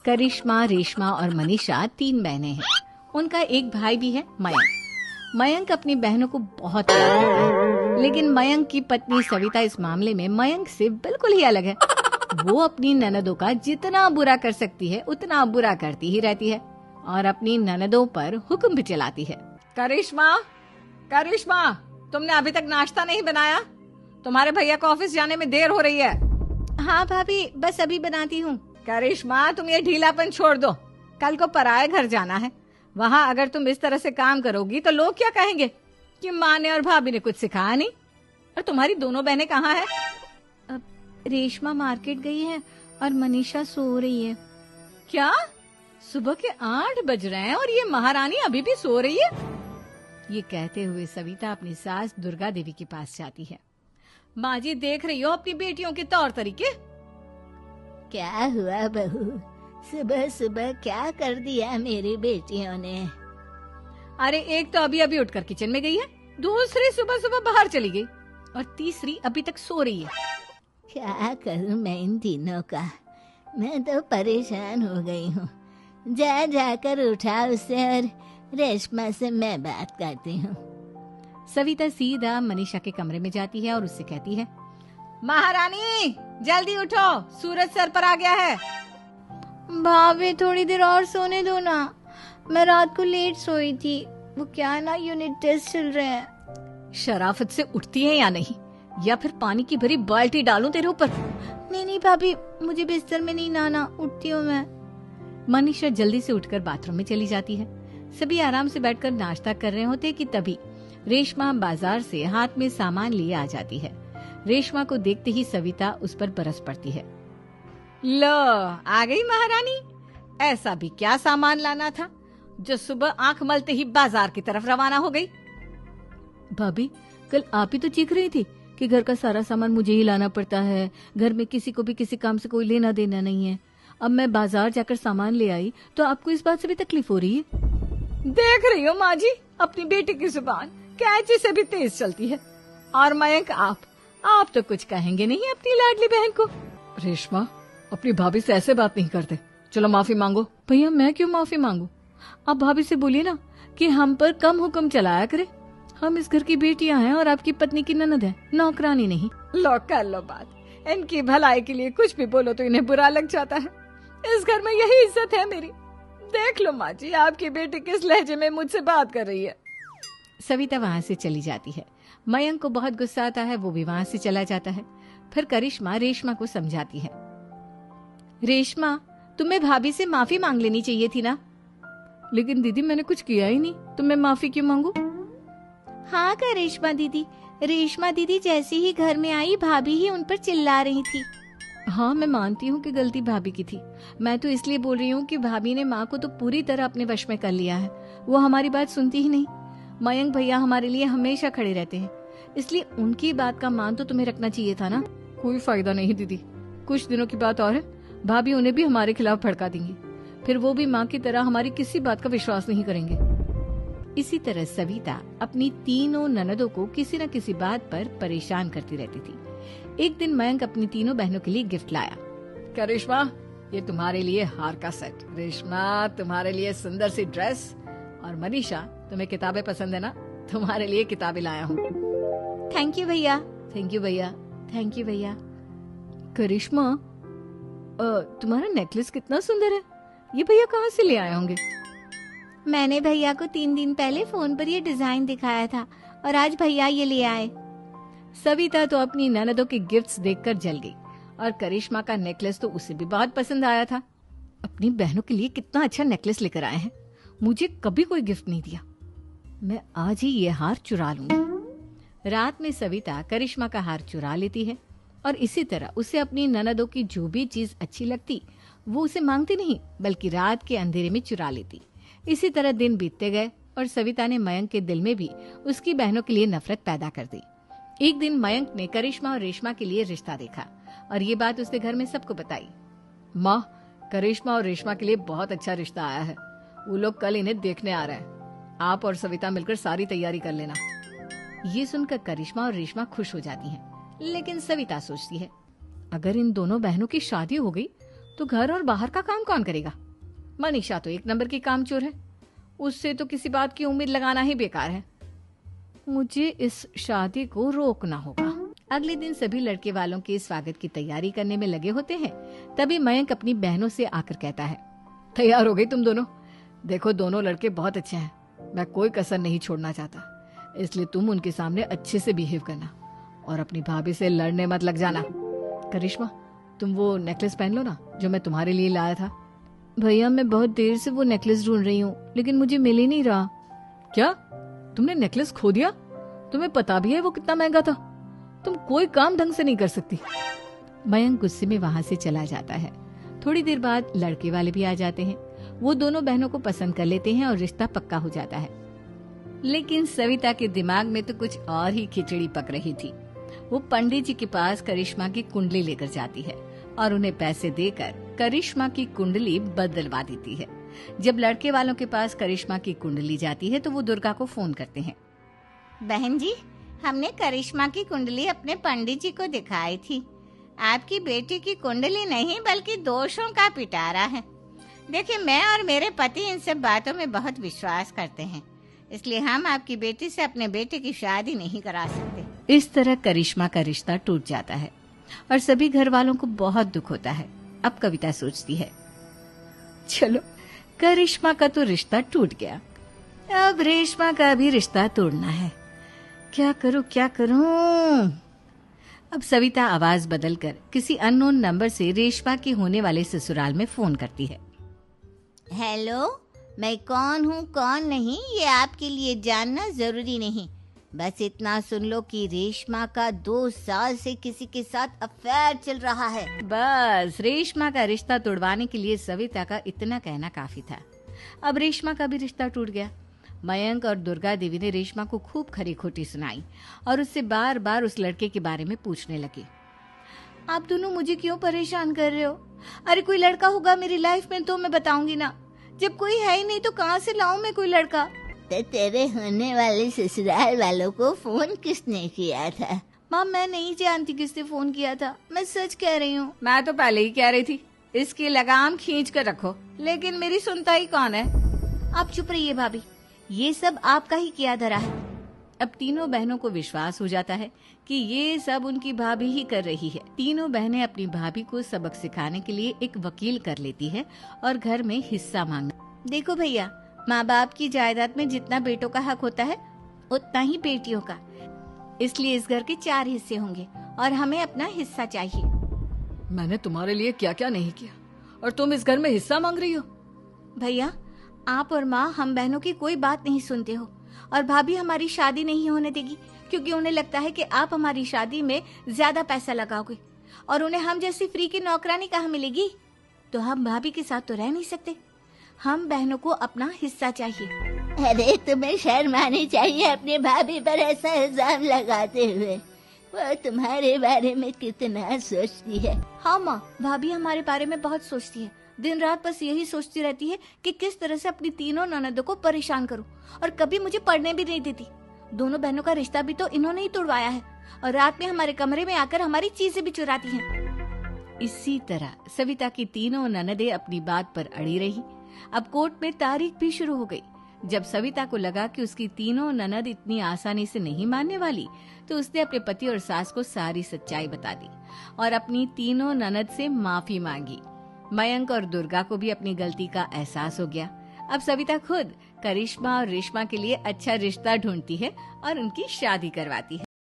करिश्मा, रेशमा और मनीषा 3 बहनें हैं। उनका एक भाई भी है, मयंक। मयंक अपनी बहनों को बहुत प्यार करता है, लेकिन मयंक की पत्नी सविता इस मामले में मयंक से बिल्कुल ही अलग है। वो अपनी ननदों का जितना बुरा कर सकती है उतना बुरा करती ही रहती है और अपनी ननदों पर हुक्म भी चलाती है। करिश्मा, करिश्मा, तुमने अभी तक नाश्ता नहीं बनाया? तुम्हारे भैया को ऑफिस जाने में देर हो रही है। हाँ भाभी, बस अभी बनाती हूँ। करिश्मा, तुम ये ढीलापन छोड़ दो। कल को पराये घर जाना है। वहाँ अगर तुम इस तरह से काम करोगी तो लोग क्या कहेंगे कि माँ ने और भाभी ने कुछ सिखाया नहीं। और तुम्हारी दोनों बहनें कहाँ हैं? रेशमा मार्केट गई है और मनीषा सो रही है। क्या? सुबह के 8 बज रहे हैं और ये महारानी अभी भी सो रही है? ये कहते हुए सविता अपनी सास दुर्गा देवी के पास जाती है। माँ जी, देख रही हो अपनी बेटियों के तौर तरीके? क्या हुआ बहू, सुबह सुबह क्या कर दिया मेरी बेटियों ने? अरे एक तो अभी अभी उठकर किचन में गई है, दूसरी सुबह सुबह बाहर चली गई और तीसरी अभी तक सो रही है। क्या करूं मैं इन तीनों का, मैं तो परेशान हो गई हूँ। जा जाकर उठा उसे और रेशमा से मैं बात करती हूँ। सविता सीधा मनीषा के कमरे में जाती है और उससे कहती है, महारानी जल्दी उठो, सूरज सर पर आ गया है। भाभी थोड़ी देर और सोने दो ना, मैं रात को लेट सोई थी। वो क्या है ना, यूनिट टेस्ट चल रहे हैं। शराफत से उठती है या नहीं, या फिर पानी की भरी बाल्टी डालूं तेरे ऊपर? नहीं भाभी, मुझे बिस्तर में नहीं नहाना, उठती हूँ मैं। मनीषा जल्दी से उठकर बाथरूम में चली जाती है। सभी आराम से बैठकर नाश्ता कर रहे होते कि तभी रेशमा बाजार से हाथ में सामान लिए आ जाती है। रेशमा को देखते ही सविता उस पर बरस पड़ती है। लो, आ गई महारानी। ऐसा भी क्या सामान लाना था जो सुबह आंख मलते ही बाजार की तरफ रवाना हो गई? भाभी, कल आप ही तो चीख रही थी कि घर का सारा सामान मुझे ही लाना पड़ता है, घर में किसी को भी किसी काम से कोई लेना देना नहीं है। अब मैं बाजार जाकर सामान ले आई तो आपको इस बात से भी तकलीफ हो रही है? देख रही हो माँ जी, अपनी बेटी की जुबान कैंची से भी तेज चलती है। और मयंक, आप तो कुछ कहेंगे नहीं अपनी लाडली बहन को? रेशमा, अपनी भाभी से ऐसे बात नहीं करते। चलो माफी मांगो। भैया, मैं क्यों माफी मांगू? आप भाभी से बोलिए ना कि हम पर कम हुक्म चलाया करे। हम इस घर की बेटियां हैं और आपकी पत्नी की ननद है, नौकरानी नहीं। लो कर लो बात। इनकी भलाई के लिए कुछ भी बोलो तो इन्हें बुरा लग जाता है। इस घर में यही इज्जत है मेरी। देख लो माँ जी, आपकी बेटी किस लहजे में मुझसे बात कर रही है। सविता वहाँ से चली जाती है। मयंक को बहुत गुस्सा आता है, वो भी वहाँ से चला जाता है। फिर करिश्मा रेशमा को समझाती है। रेशमा, तुम्हें भाभी से माफी मांग लेनी चाहिए थी ना। लेकिन दीदी, मैंने कुछ किया ही नहीं, तो मैं माफी क्यों मांगू? हाँ करिश्मा दीदी, रेशमा दीदी जैसे ही घर में आई भाभी ही उन पर चिल्ला रही थी। हाँ, मैं मानती हूँ कि गलती भाभी की थी। मैं तो इसलिए बोल रही हूँ कि भाभी ने माँ को तो पूरी तरह अपने वश में कर लिया है। वो हमारी बात सुनती ही नहीं। मयंक भैया हमारे लिए हमेशा खड़े रहते हैं, इसलिए उनकी बात का मान तो तुम्हें रखना चाहिए था ना। कोई फायदा नहीं दीदी, कुछ दिनों की बात और है, भाभी उन्हें भी हमारे खिलाफ भड़का देंगी। फिर वो भी माँ की तरह हमारी किसी बात का विश्वास नहीं करेंगे। इसी तरह सविता अपनी तीनों ननदों को किसी न किसी बात पर परेशान करती रहती थी। एक दिन मयंक अपनी तीनों बहनों के लिए गिफ्ट लाया। करिश्मा, ये तुम्हारे लिए हार का सेट। रेशमा, तुम्हारे लिए सुंदर सी ड्रेस। और मनीषा, तुम्हें किताबें पसंद है ना, तुम्हारे लिए किताबें लाया हूँ। थैंक यू भैया। थैंक यू भैया। थैंक यू भैया। करिश्मा, तुम्हारा नेकलेस कितना सुंदर है। ये भैया कहाँ से ले आए होंगे? मैंने भैया को 3 दिन पहले फोन पर ये डिजाइन दिखाया था और आज भैया ये ले आए। सविता तो अपनी ननदों के गिफ्ट्स देखकर जल गई और करिश्मा का नेकलेस तो उसे भी बहुत पसंद आया था। अपनी बहनों के लिए कितना अच्छा नेकलेस लेकर आए हैं, मुझे कभी कोई गिफ्ट नहीं दिया। मैं आज ही ये हार चुरा लूंगी। रात में सविता करिश्मा का हार चुरा लेती है और इसी तरह उसे अपनी ननदों की जो भी चीज अच्छी लगती वो उसे मांगती नहीं, बल्कि रात के अंधेरे में चुरा लेती। इसी तरह दिन बीतते गए और सविता ने मयंक के दिल में भी उसकी बहनों के लिए नफरत पैदा कर दी। एक दिन मयंक ने करिश्मा और रेशमा के लिए रिश्ता देखा और ये बात उसने घर में सबको बताई। माँ, करिश्मा और रेशमा के लिए बहुत अच्छा रिश्ता आया है। वो लोग कल इन्हें देखने आ रहे हैं। आप और सविता मिलकर सारी तैयारी कर लेना। ये सुनकर करिश्मा और रेशमा खुश हो जाती हैं, लेकिन सविता सोचती है, अगर इन दोनों बहनों की शादी हो गई तो घर और बाहर का काम कौन करेगा? मनीषा तो एक नंबर की कामचोर है, उससे तो किसी बात की उम्मीद लगाना ही बेकार है। मुझे इस शादी को रोकना होगा। अगले दिन सभी लड़के वालों के स्वागत की तैयारी करने में लगे होते हैं। तभी मयंक अपनी बहनों से आकर कहता है, तैयार हो गई तुम दोनों? देखो दोनों लड़के बहुत अच्छे हैं, मैं कोई कसर नहीं छोड़ना चाहता, इसलिए तुम उनके सामने अच्छे से बिहेव करना और अपनी भाभी से लड़ने मत लग जाना। करिश्मा, तुम वो नेकलेस पहन लो ना जो मैं तुम्हारे लिए लाया था। भैया मैं बहुत देर से वो नेकलेस ढूंढ रही हूँ, लेकिन मुझे मिल ही नहीं रहा। क्या तुमने नेकलेस खो दिया? तुम्हें पता भी है वो कितना महंगा था? तुम कोई काम ढंग से नहीं कर सकती। मयंक गुस्से में वहां से चला जाता है। थोड़ी देर बाद लड़के वाले भी आ जाते हैं। वो दोनों बहनों को पसंद कर लेते हैं और रिश्ता पक्का हो जाता है। लेकिन सविता के दिमाग में तो कुछ और ही खिचड़ी पक रही थी। वो पंडित जी के पास करिश्मा की कुंडली लेकर जाती है और उन्हें पैसे देकर करिश्मा की कुंडली बदलवा देती है। जब लड़के वालों के पास करिश्मा की कुंडली जाती है तो वो दुर्गा को फोन करते हैं। बहन जी, हमने करिश्मा की कुंडली अपने पंडित जी को दिखाई थी। आपकी बेटी की कुंडली नहीं बल्कि दोषों का पिटारा है। देखिए, मैं और मेरे पति इन सब बातों में बहुत विश्वास करते हैं, इसलिए हम आपकी बेटी से अपने बेटे की शादी नहीं करा सकते। इस तरह करिश्मा का रिश्ता टूट जाता है और सभी घर वालों को बहुत दुख होता है। अब कविता सोचती है, चलो करिश्मा का तो रिश्ता टूट गया, अब रेशमा का भी रिश्ता तोड़ना है। क्या करूं? अब सविता आवाज बदलकर किसी अननोन नंबर से रेशमा के होने वाले ससुराल में फोन करती है। हेलो, मैं कौन हूँ कौन नहीं ये आपके लिए जानना जरूरी नहीं। बस इतना सुन लो कि रेशमा का 2 साल से किसी के साथ अफेयर चल रहा है। बस रेशमा का रिश्ता तोड़वाने के लिए सविता का इतना कहना काफी था। अब रेशमा का भी रिश्ता टूट गया। मयंक और दुर्गा देवी ने रेशमा को खूब खरी खोटी सुनाई और उससे बार बार उस लड़के के बारे में पूछने लगे। आप दोनों मुझे क्यों परेशान कर रहे हो? अरे कोई लड़का होगा मेरी लाइफ में तो मैं बताऊंगी ना। जब कोई है ही नहीं तो कहाँ से लाऊं मैं कोई लड़का? तो तेरे होने वाले ससुराल वालों को फोन किसने किया था? माँ, मैं नहीं जानती किसने फोन किया था, मैं सच कह रही हूँ। मैं तो पहले ही कह रही थी इसकी लगाम खींच कर रखो, लेकिन मेरी सुनता ही कौन है। आप चुप रहिए भाभी, ये सब आपका ही किया धरा है। अब तीनों बहनों को विश्वास हो जाता है कि ये सब उनकी भाभी ही कर रही है। तीनों बहनें अपनी भाभी को सबक सिखाने के लिए एक वकील कर लेती है और घर में हिस्सा मांगना। देखो भैया, माँ बाप की जायदाद में जितना बेटों का हक होता है उतना ही बेटियों का, इसलिए इस घर के 4 हिस्से होंगे और हमें अपना हिस्सा चाहिए। मैंने तुम्हारे लिए क्या क्या नहीं किया और तुम इस घर में हिस्सा मांग रही हो? भैया, आप और माँ हम बहनों की कोई बात नहीं सुनते हो और भाभी हमारी शादी नहीं होने देगी क्योंकि उन्हें लगता है कि आप हमारी शादी में ज्यादा पैसा लगाओगे और उन्हें हम जैसी फ्री की नौकरानी कहाँ मिलेगी। तो हम भाभी के साथ तो रह नहीं सकते, हम बहनों को अपना हिस्सा चाहिए। अरे तुम्हें शर्म आनी चाहिए अपने भाभी पर ऐसा इल्जाम लगाते हुए। वो तुम्हारे बारे में कितना सोचती है। हाँ माँ, भाभी हमारे बारे में बहुत सोचती है। दिन रात बस यही सोचती रहती है कि किस तरह से अपनी तीनों ननदों को परेशान करूं और कभी मुझे पढ़ने भी नहीं देती। दोनों बहनों का रिश्ता भी तो इन्होंने ही तोड़वाया है और रात में हमारे कमरे में आकर हमारी चीजें भी चुराती हैं। इसी तरह सविता की तीनों ननदें अपनी बात पर अड़ी रही। अब कोर्ट में तारीख भी शुरू हो गई। जब सविता को लगा कि उसकी तीनों ननद इतनी आसानी से नहीं मानने वाली, तो उसने अपने पति और सास को सारी सच्चाई बता दी और अपनी तीनों ननद से माफी मांगी। मयंक और दुर्गा को भी अपनी गलती का एहसास हो गया। अब सविता खुद करिश्मा और रेशमा के लिए अच्छा रिश्ता ढूंढती है और उनकी शादी करवाती है।